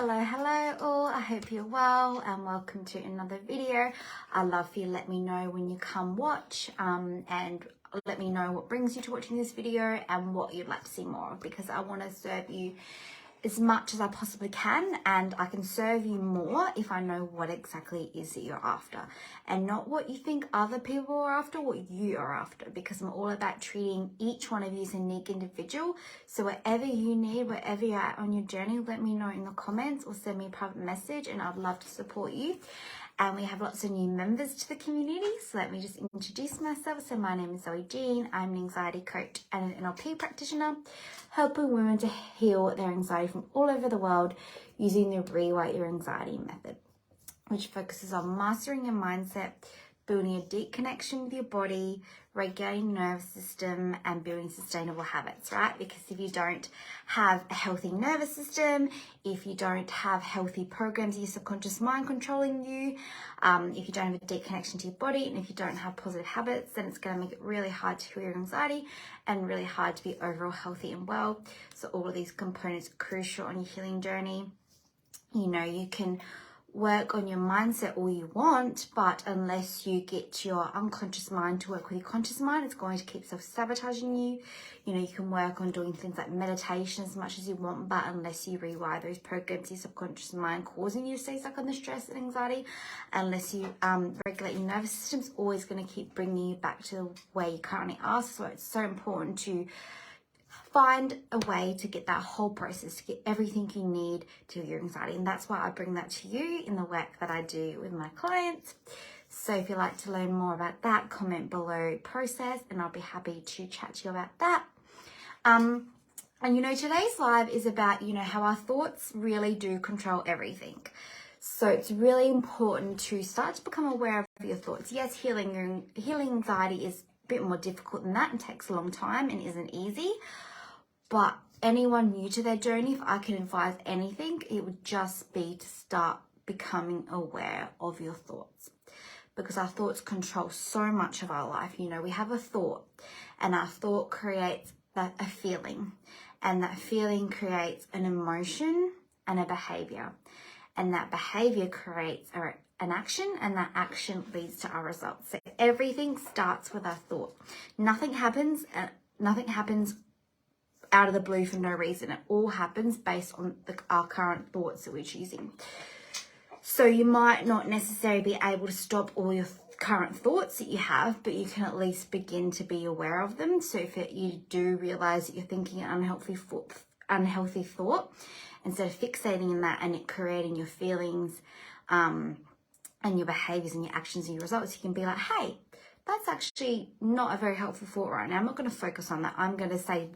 Hello all, I hope you're well and welcome to another video. I'd love for you to let me know when you come watch and let me know what brings you to watching this video and what you'd like to see more of, because I want to serve you as much as I possibly can, and I can serve you more if I know what exactly it is that you're after, and not what you think other people are after, what you are after, because I'm all about treating each one of you as a unique individual. So whatever you need, wherever you're at on your journey, let me know in the comments or send me a private message and I'd love to support you. And we have lots of new members to the community, so let me just introduce myself. So my name is Zoe Jean. I'm an anxiety coach and an NLP practitioner, helping women to heal their anxiety from all over the world using the Rewrite Your Anxiety method, which focuses on mastering your mindset, building a deep connection with your body, regulating your nervous system, and building sustainable habits, right? Because if you don't have a healthy nervous system, if you don't have healthy programs of your subconscious mind controlling you, if you don't have a deep connection to your body, and if you don't have positive habits, then it's going to make it really hard to heal your anxiety and really hard to be overall healthy and well. So all of these components are crucial on your healing journey. You know, you can work on your mindset all you want, but unless you get your unconscious mind to work with your conscious mind, it's going to keep self-sabotaging you. You know, you can work on doing things like meditation as much as you want, but unless you rewire those programs, your subconscious mind causing you to stay stuck on the stress and anxiety, unless you regulate your nervous system, it's always going to keep bringing you back to where you currently are. So it's so important to find a way to get that whole process, to get everything you need to your anxiety. And that's why I bring that to you in the work that I do with my clients. So if you'd like to learn more about that, comment below process and I'll be happy to chat to you about that. And you know, today's live is about, you know, how our thoughts really do control everything. So it's really important to start to become aware of your thoughts. Yes, healing anxiety is a bit more difficult than that and takes a long time and isn't easy. But anyone new to their journey, if I can advise anything, it would just be to start becoming aware of your thoughts, because our thoughts control so much of our life. You know, we have a thought and our thought creates a feeling, and that feeling creates an emotion and a behavior, and that behavior creates an action, and that action leads to our results. So everything starts with our thought. Nothing happens out of the blue for no reason. It all happens based on our current thoughts that we're choosing. So you might not necessarily be able to stop all your current thoughts that you have, but you can at least begin to be aware of them. So if you do realize that you're thinking an unhealthy thought, instead of fixating in that and it creating your feelings and your behaviors and your actions and your results, you can be like, hey, that's actually not a very helpful thought right now. I'm not going to focus on that. I'm going to say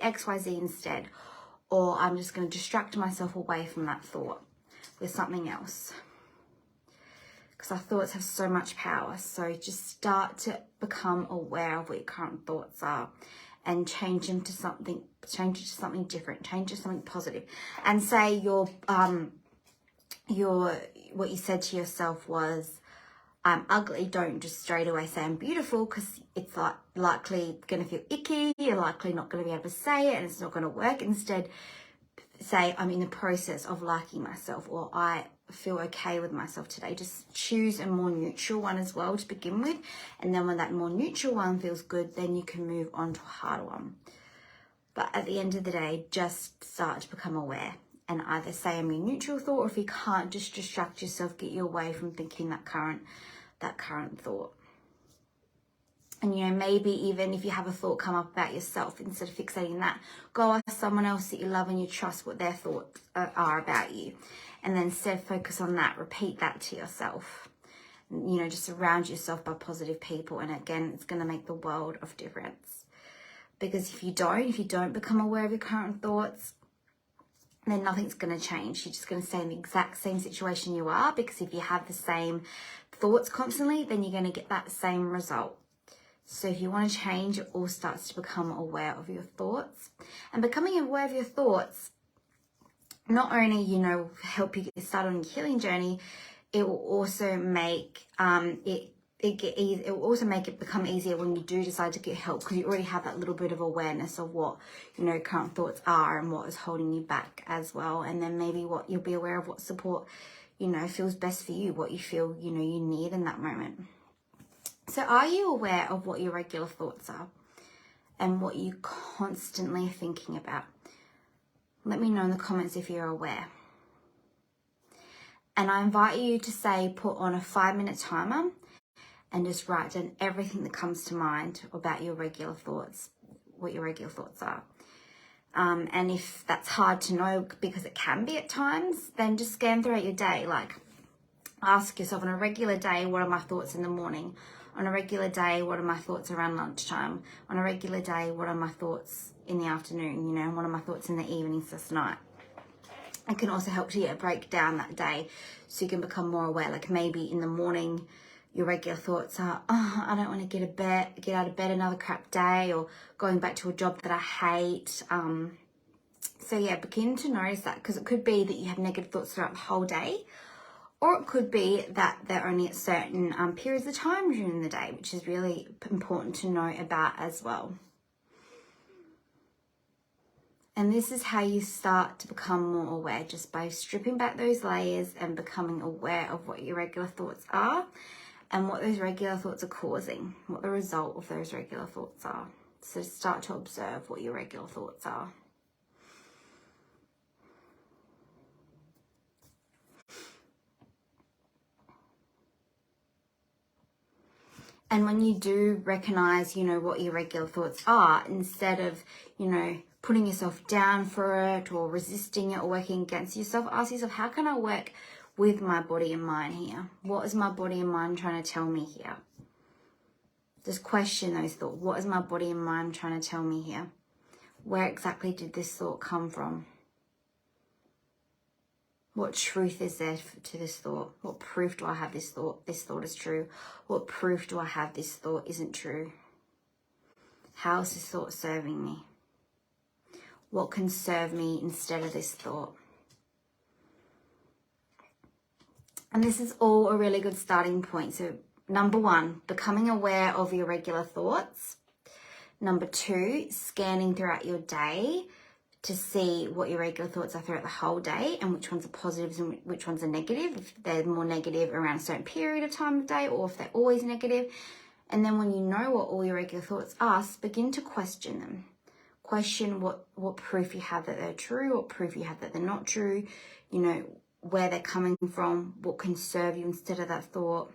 X, Y, Z instead, or I'm just going to distract myself away from that thought with something else, because our thoughts have so much power. So just start to become aware of what your current thoughts are and change them to something different, change it to something positive. And say what you said to yourself was, I'm ugly. Don't just straight away say I'm beautiful, because it's likely going to feel icky. You're likely not going to be able to say it and it's not going to work. Instead, say I'm in the process of liking myself, or I feel okay with myself today. Just choose a more neutral one as well to begin with. And then when that more neutral one feels good, then you can move on to a harder one. But at the end of the day, just start to become aware and either say I'm your neutral thought, or if you can't, just distract yourself, get you away from thinking that current thought. And, you know, maybe even if you have a thought come up about yourself, instead of fixating that, go ask someone else that you love and you trust what their thoughts are about you. And then instead focus on that, repeat that to yourself. You know, just surround yourself by positive people. And again, it's going to make the world of difference. Because if you don't become aware of your current thoughts, then nothing's going to change. You're just going to stay in the exact same situation you are, because if you have the same thoughts constantly, then you're going to get that same result. So if you want to change, it all starts to become aware of your thoughts. And becoming aware of your thoughts, not only, you know, help you get started on your healing journey, it will also make it it will also make it become easier when you do decide to get help, because you already have that little bit of awareness of what, you know, current thoughts are and what is holding you back as well. And then maybe what you'll be aware of what support, you know, feels best for you, what you feel, you know, you need in that moment. So are you aware of what your regular thoughts are and what you constantly are thinking about? Let me know in the comments if you're aware. And I invite you to say, put on a 5-minute timer and just write down everything that comes to mind about your regular thoughts, what your regular thoughts are. And if that's hard to know, because it can be at times, then just scan throughout your day. Like, ask yourself, on a regular day, what are my thoughts in the morning? On a regular day, what are my thoughts around lunchtime? On a regular day, what are my thoughts in the afternoon? You know, what are my thoughts in the evenings, this night? It can also help you break down that day so you can become more aware. Like, maybe in the morning, your regular thoughts are, oh, I don't want to get out of bed, another crap day, or going back to a job that I hate. So yeah, begin to notice that, because it could be that you have negative thoughts throughout the whole day, or it could be that they're only at certain periods of time during the day, which is really important to know about as well. And this is how you start to become more aware, just by stripping back those layers and becoming aware of what your regular thoughts are and what those regular thoughts are causing, what the result of those regular thoughts are. So start to observe what your regular thoughts are. And when you do recognize, you know, what your regular thoughts are, instead of, you know, putting yourself down for it or resisting it or working against yourself, ask yourself, how can I work with my body and mind here? What is my body and mind trying to tell me here? Just question those thoughts. What is my body and mind trying to tell me here? Where exactly did this thought come from? What truth is there to this thought? What proof do I have this thought is true? What proof do I have this thought isn't true? How is this thought serving me? What can serve me instead of this thought? And this is all a really good starting point. So number 1, becoming aware of your regular thoughts. Number 2, scanning throughout your day to see what your regular thoughts are throughout the whole day and which ones are positives and which ones are negative. If they're more negative around a certain period of time of day, or if they're always negative. And then when you know what all your regular thoughts are, begin to question them. Question what proof you have that they're true, what proof you have that they're not true, you know, where they're coming from, what can serve you instead of that thought,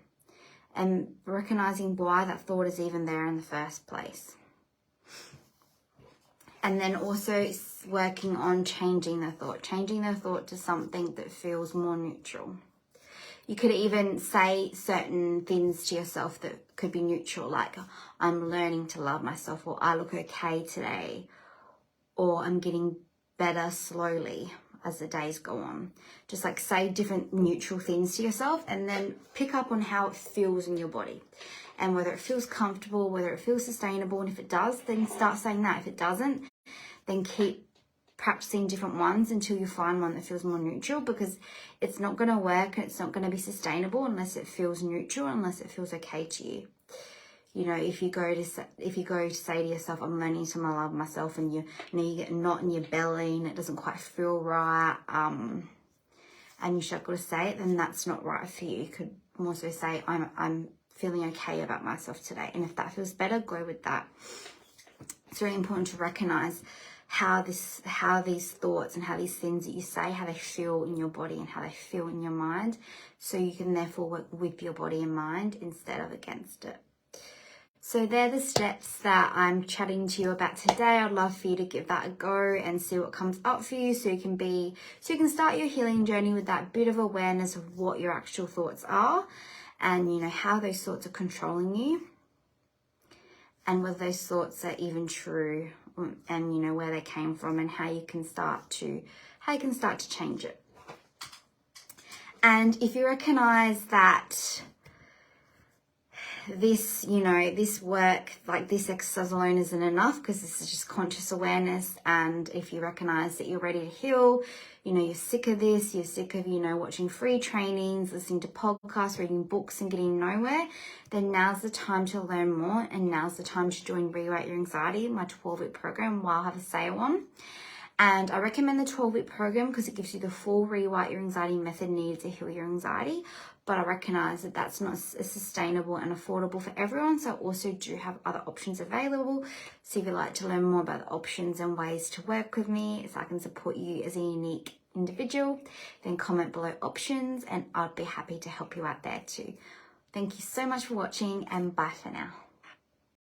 and recognizing why that thought is even there in the first place. And then also working on changing the thought to something that feels more neutral. You could even say certain things to yourself that could be neutral, like, I'm learning to love myself, or I look okay today, or I'm getting better slowly as the days go on. Just like say different neutral things to yourself, and then pick up on how it feels in your body and whether it feels comfortable, whether it feels sustainable. And if it does, then start saying that. If it doesn't, then keep practicing different ones until you find one that feels more neutral, because it's not going to work and it's not going to be sustainable unless it feels neutral, unless it feels okay to you. You know, if you go to say to yourself, I'm learning to love myself, and you get a knot in your belly and it doesn't quite feel right, and you struggle to say it, then that's not right for you. You could also say, I'm feeling okay about myself today, and if that feels better, go with that. It's really important to recognize how these thoughts and how these things that you say, how they feel in your body and how they feel in your mind, so you can therefore work with your body and mind instead of against it. So they're the steps that I'm chatting to you about today. I'd love for you to give that a go and see what comes up for you, so you can start your healing journey with that bit of awareness of what your actual thoughts are, and, you know, how those thoughts are controlling you, and whether those thoughts are even true, and, you know, where they came from, and how you can start to change it. And if you recognize that this, you know, this work, like this exercise alone isn't enough, because this is just conscious awareness. And if you recognize that you're ready to heal, you know, you're sick of this, you're sick of, you know, watching free trainings, listening to podcasts, reading books and getting nowhere, then now's the time to learn more, and now's the time to join Rewrite Your Anxiety, my 12-week program, while I have a sale on. And I recommend the 12-week program because it gives you the full Rewrite Your Anxiety method needed to heal your anxiety. But I recognize that that's not as sustainable and affordable for everyone. So I also do have other options available. So if you'd like to learn more about the options and ways to work with me, so I can support you as a unique individual, then comment below options and I'd be happy to help you out there too. Thank you so much for watching, and bye for now.